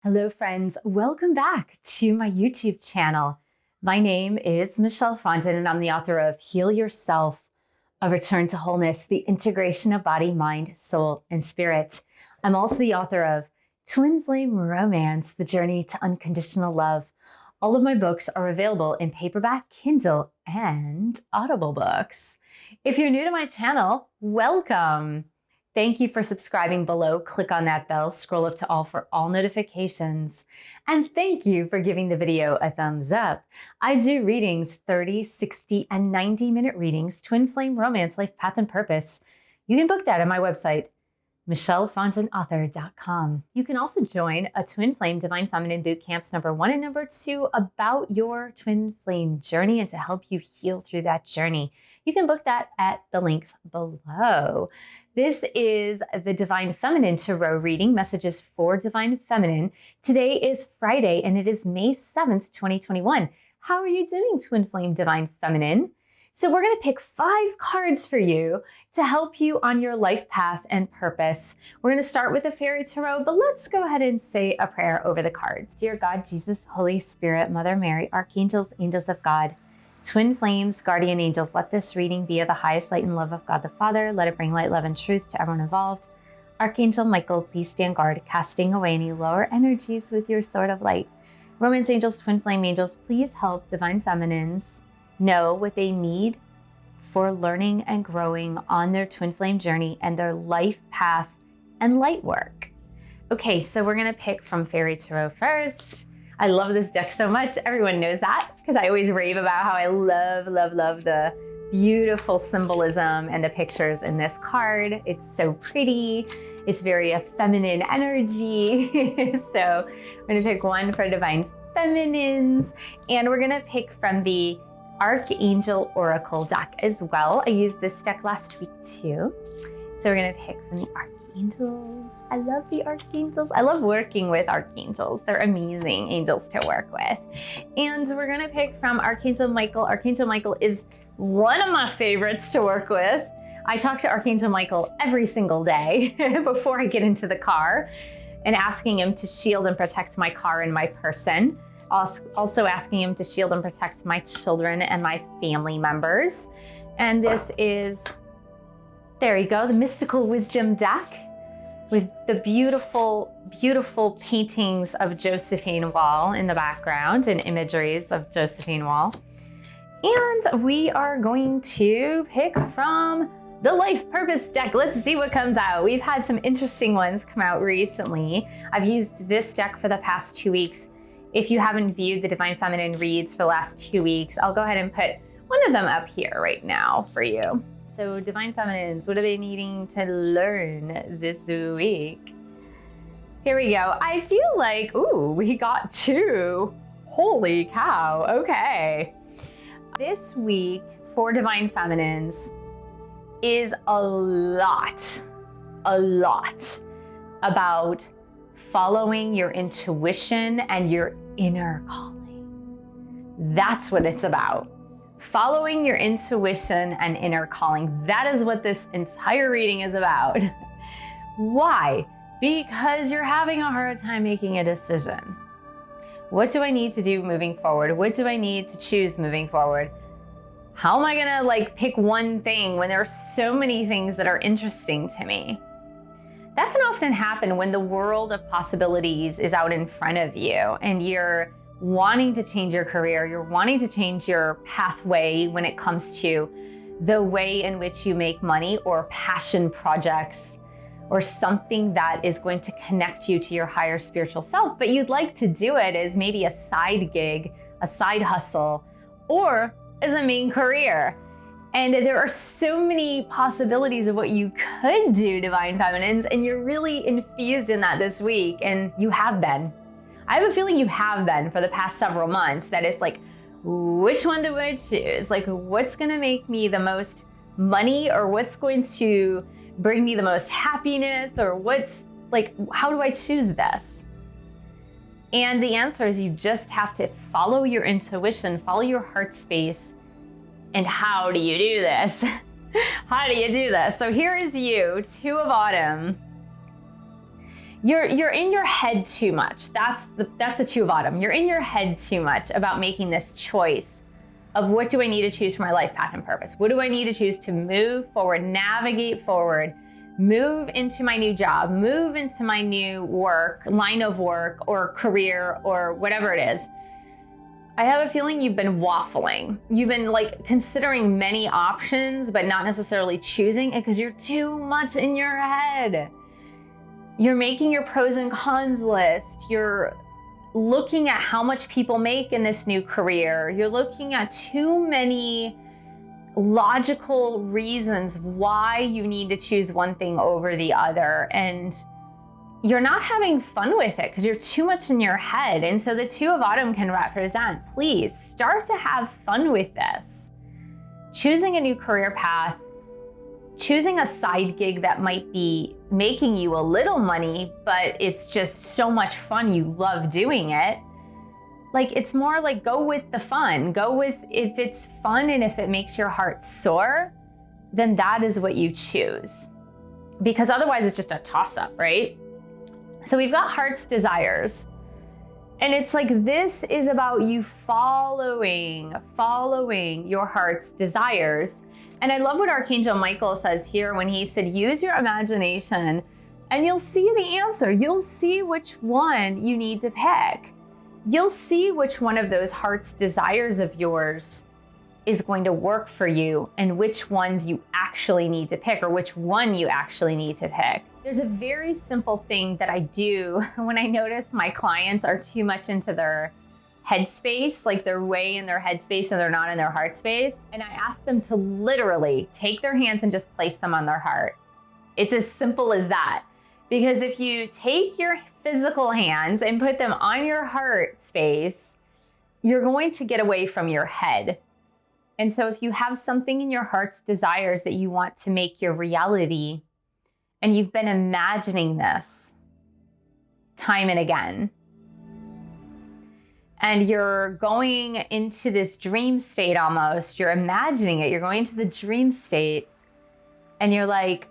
Hello friends, welcome back to my YouTube channel. My name is Michelle Fondinauthor and I'm the author of Heal Yourself, A Return to Wholeness, the integration of body, mind, soul, and spirit. I'm also the author of Twin Flame Romance, The Journey to Unconditional Love. All of my books are available in paperback, Kindle, and Audible books. If you're new to my channel, welcome. Thank you for subscribing below. Click on that bell, scroll up to all for all notifications. And thank you for giving the video a thumbs up. I do readings, 30, 60, and 90-minute readings, Twin Flame Romance, Life Path and Purpose. You can book that at my website, michellefondinauthor.com. You can also join a Twin Flame Divine Feminine Boot Camps #1 and #2 about your twin flame journey and to help you heal through that journey. You can book that at the links below. This is the Divine Feminine Tarot reading, messages for Divine Feminine. Today is Friday and it is May 7th, 2021. How are you doing, Twin Flame Divine Feminine? So we're going to pick 5 cards for you to help you on your life path and purpose. We're going to start with the Fairy Tarot, but let's go ahead and say a prayer over the cards. Dear God, Jesus, Holy Spirit, Mother Mary, Archangels, Angels of God, Twin Flames, Guardian Angels, let this reading be of the highest light and love of God the Father. Let it bring light, love, and truth to everyone involved. Archangel Michael, please stand guard, casting away any lower energies with your sword of light. Romance Angels, Twin Flame Angels, please help Divine Feminines know what they need for learning and growing on their twin flame journey and their life path and light work. Okay, so we're gonna pick from Fairy Tarot first. I love this deck so much. Everyone knows that because I always rave about how I love the beautiful symbolism and the pictures in this card. It's so pretty. It's very a feminine energy. So we're gonna pick one for Divine Feminines, and we're gonna pick from the Archangel Oracle deck as well. I used this deck last week too. So we're gonna pick from the Archangels. I love the Archangels. I love working with Archangels. They're amazing angels to work with. And we're gonna pick from Archangel Michael. Archangel Michael is one of my favorites to work with. I talk to Archangel Michael every single day before I get into the car and asking him to shield and protect my car and my person. Also asking him to shield and protect my children and my family members. And this is, there you go, the Mystical Wisdom deck with the beautiful, beautiful paintings of Josephine Wall in the background and imageries of Josephine Wall. And we are going to pick from the Life Purpose deck. Let's see what comes out. We've had some interesting ones come out recently. I've used this deck for the past 2 weeks. If you haven't viewed the Divine Feminine reads for the last 2 weeks, I'll go ahead and put one of them up here right now for you. So Divine Feminines, what are they needing to learn this week? Here we go. I feel like, ooh, we got 2. Holy cow, okay. This week for Divine Feminines is a lot about following your intuition and your inner calling. That's what it's about. Following your intuition and inner calling. That is what this entire reading is about. Why? Because you're having a hard time making a decision. What do I need to do moving forward? What do I need to choose moving forward? How am I gonna pick one thing when there are so many things that are interesting to me? That can often happen when the world of possibilities is out in front of you and you're wanting to change your career, you're wanting to change your pathway when it comes to the way in which you make money or passion projects or something that is going to connect you to your higher spiritual self, but you'd like to do it as maybe a side gig, a side hustle, or as a main career. And there are so many possibilities of what you could do, Divine Feminines, and you're really infused in that this week, and you have been. I have a feeling you have been for the past several months, that it's like, which one do I choose? Like, what's gonna make me the most money, or what's going to bring me the most happiness, or what's how do I choose this? And the answer is you just have to follow your intuition, follow your heart space. And how do you do this? How do you do this? So here is you, 2 of Autumn. You're in your head too much. That's the two of autumn. You're in your head too much about making this choice of what do I need to choose for my life path and purpose? What do I need to choose to move forward, navigate forward, move into my new job, move into my new work, line of work or career or whatever it is? I have a feeling you've been waffling. You've been like considering many options, but not necessarily choosing it because you're too much in your head. You're making your pros and cons list. You're looking at how much people make in this new career. You're looking at too many logical reasons why you need to choose one thing over the other. And you're not having fun with it because you're too much in your head. And so the two of autumn can represent, please start to have fun with this. Choosing a new career path, choosing a side gig that might be making you a little money, but it's just so much fun, you love doing it. Like, it's more like go with the fun. Go with, if it's fun and if it makes your heart soar, then that is what you choose. Because otherwise it's just a toss-up, right? So we've got heart's desires. And it's like, this is about you following your heart's desires. And I love what Archangel Michael says here when he said, use your imagination and you'll see the answer. You'll see which one you need to pick. You'll see which one of those heart's desires of yours is going to work for you and which ones you actually need to pick or which one you actually need to pick. There's a very simple thing that I do when I notice my clients are too much into their headspace, like they're way in their headspace and they're not in their heart space. And I ask them to literally take their hands and just place them on their heart. It's as simple as that. Because if you take your physical hands and put them on your heart space, you're going to get away from your head. And so if you have something in your heart's desires that you want to make your reality, and you've been imagining this time and again, and you're going into this dream state almost, you're imagining it, you're going to the dream state, and you're like,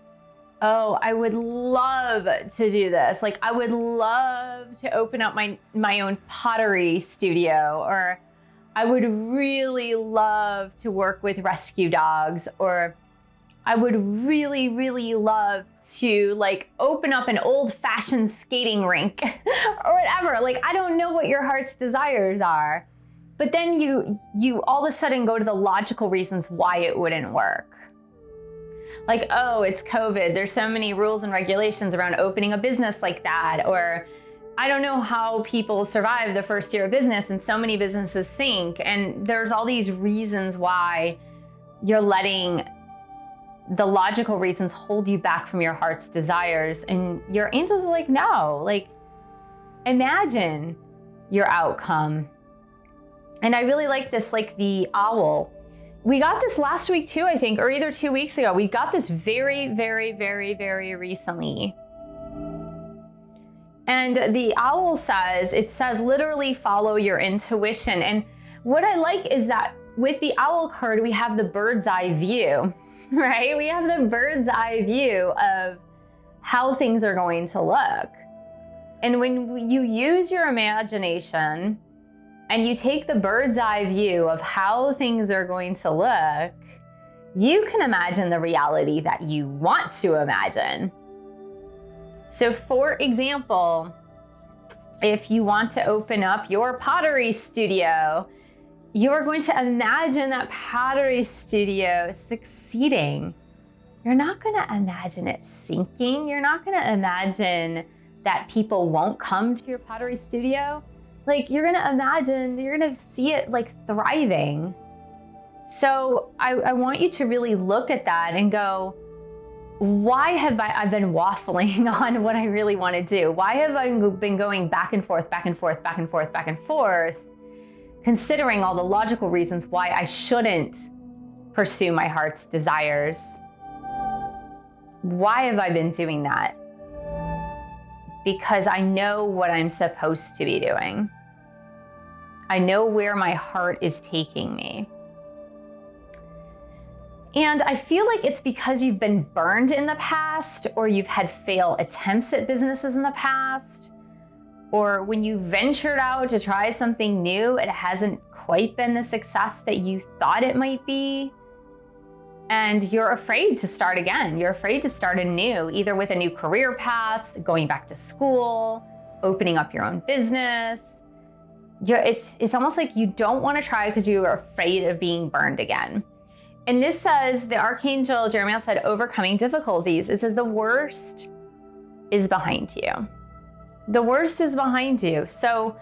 oh, I would love to do this. Like, I would love to open up my own pottery studio, or I would really love to work with rescue dogs, or I would really, really love to like open up an old-fashioned skating rink or whatever. Like, I don't know what your heart's desires are, but then you all of a sudden go to the logical reasons why it wouldn't work. Like, oh, it's COVID. There's so many rules and regulations around opening a business like that. Or I don't know how people survive the first year of business and so many businesses sink. And there's all these reasons why you're letting the logical reasons hold you back from your heart's desires. And your angels are like, no, like, imagine your outcome. And I really like this, like the owl. We got this last week too, I think, or either 2 weeks ago. We got this very, very, very, very recently. And the owl says, it says literally follow your intuition. And what I like is that with the owl card, we have the bird's eye view, right? We have the bird's eye view of how things are going to look. And when you use your imagination and you take the bird's eye view of how things are going to look, you can imagine the reality that you want to imagine. So for example, if you want to open up your pottery studio, you're going to imagine that pottery studio succeeding. You're not going to imagine it sinking. You're not going to imagine that people won't come to your pottery studio. Like, you're gonna imagine, you're gonna see it like thriving. So I want you to really look at that and go, why have I been waffling on what I really want to do? Why have I been going back and forth, back and forth, back and forth, back and forth, considering all the logical reasons why I shouldn't pursue my heart's desires? Why have I been doing that? Because I know what I'm supposed to be doing. I know where my heart is taking me. And I feel like it's because you've been burned in the past, or you've had failed attempts at businesses in the past, or when you ventured out to try something new, it hasn't quite been the success that you thought it might be. And you're afraid to start again. You're afraid to start anew, either with a new career path, going back to school, opening up your own business. It's almost like you don't want to try because you are afraid of being burned again. And this says, the Archangel Jeremiah said, overcoming difficulties. It says the worst is behind you. The worst is behind you. So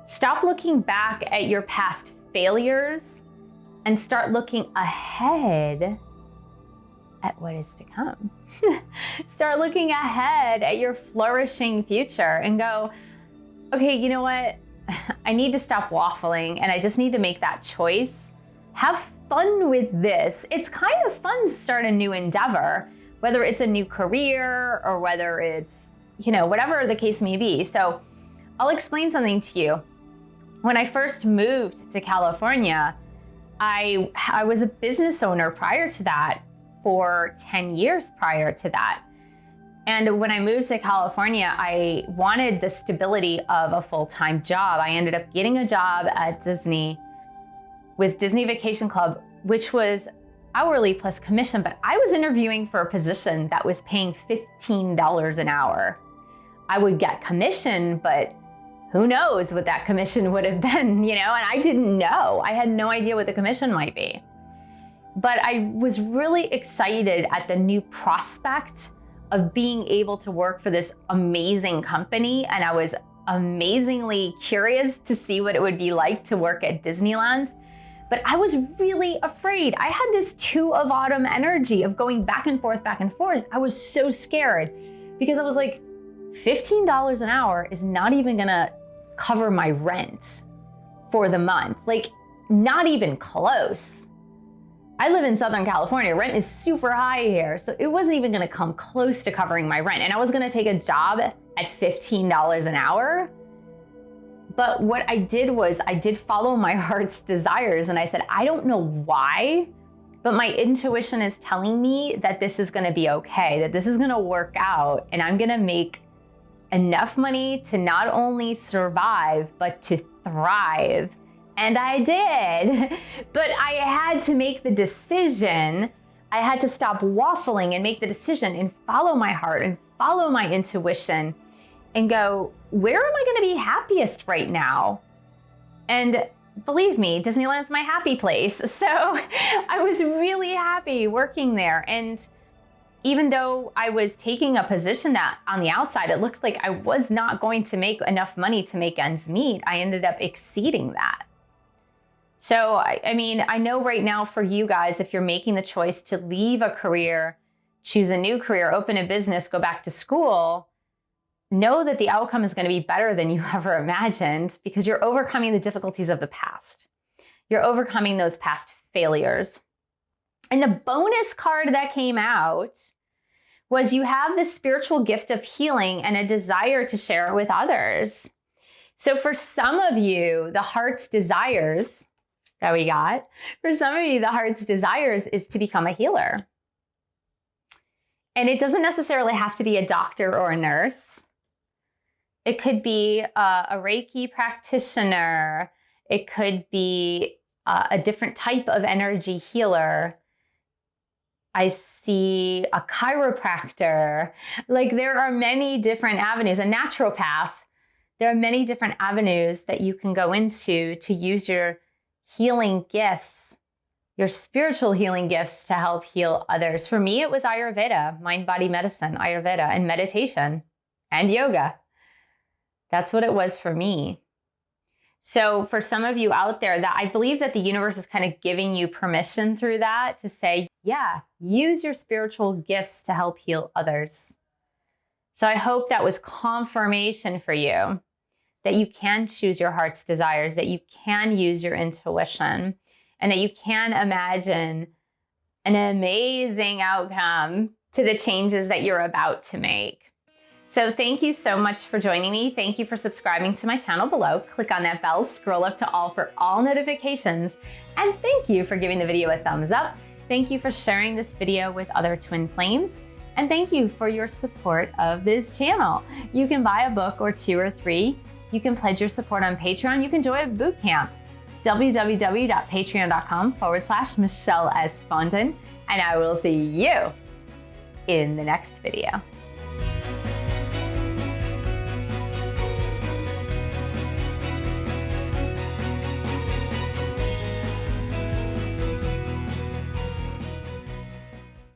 stop looking back at your past failures and start looking ahead at what is to come. Start looking ahead at your flourishing future and go, okay, you know what? I need to stop waffling and I just need to make that choice. Have fun with this. It's kind of fun to start a new endeavor, whether it's a new career or whether it's, whatever the case may be. So I'll explain something to you. When I first moved to California, I was a business owner prior to that for 10 years prior to that. And when I moved to California, I wanted the stability of a full-time job. I ended up getting a job at Disney with Disney Vacation Club, which was hourly plus commission, but I was interviewing for a position that was paying $15 an hour. I would get commission, but who knows what that commission would have been, and I didn't know. I had no idea what the commission might be. But I was really excited at the new prospect of being able to work for this amazing company. And I was amazingly curious to see what it would be like to work at Disneyland. But I was really afraid. I had this 2 of autumn energy of going back and forth, back and forth. I was so scared because I was like, $15 an hour is not even gonna cover my rent for the month. Like, not even close. I live in Southern California. Rent is super high here. So it wasn't even gonna come close to covering my rent. And I was gonna take a job at $15 an hour. But what I did was I did follow my heart's desires. And I said, I don't know why, but my intuition is telling me that this is gonna be okay, that this is gonna work out, and I'm gonna make enough money to not only survive, but to thrive. And I did, but I had to make the decision. I had to stop waffling and make the decision and follow my heart and follow my intuition and go, where am I gonna be happiest right now? And believe me, Disneyland's my happy place. So I was really happy working there. And even though I was taking a position that on the outside, it looked like I was not going to make enough money to make ends meet, I ended up exceeding that. So, I know right now for you guys, if you're making the choice to leave a career, choose a new career, open a business, go back to school, know that the outcome is going to be better than you ever imagined because you're overcoming the difficulties of the past. You're overcoming those past failures. And the bonus card that came out was you have the spiritual gift of healing and a desire to share it with others. So for some of you, the heart's desires that we got, for some of you, the heart's desires is to become a healer. And it doesn't necessarily have to be a doctor or a nurse. It could be a Reiki practitioner. It could be a different type of energy healer. I see a chiropractor. Like, there are many different avenues, a naturopath. There are many different avenues that you can go into to use your healing gifts, your spiritual healing gifts to help heal others. For me, it was Ayurveda, mind-body medicine, Ayurveda, and meditation, and yoga. That's what it was for me. So for some of you out there, that I believe that the universe is kind of giving you permission through that to say, yeah, use your spiritual gifts to help heal others. So I hope that was confirmation for you that you can choose your heart's desires, that you can use your intuition, and that you can imagine an amazing outcome to the changes that you're about to make. So thank you so much for joining me. Thank you for subscribing to my channel below. Click on that bell, scroll up to all for all notifications. And thank you for giving the video a thumbs up Thank you for sharing this video with other twin flames. And thank you for your support of this channel. You can buy a book or 2 or 3. You can pledge your support on Patreon. You can join a boot camp. www.patreon.com/MichelleFondin. And I will see you in the next video.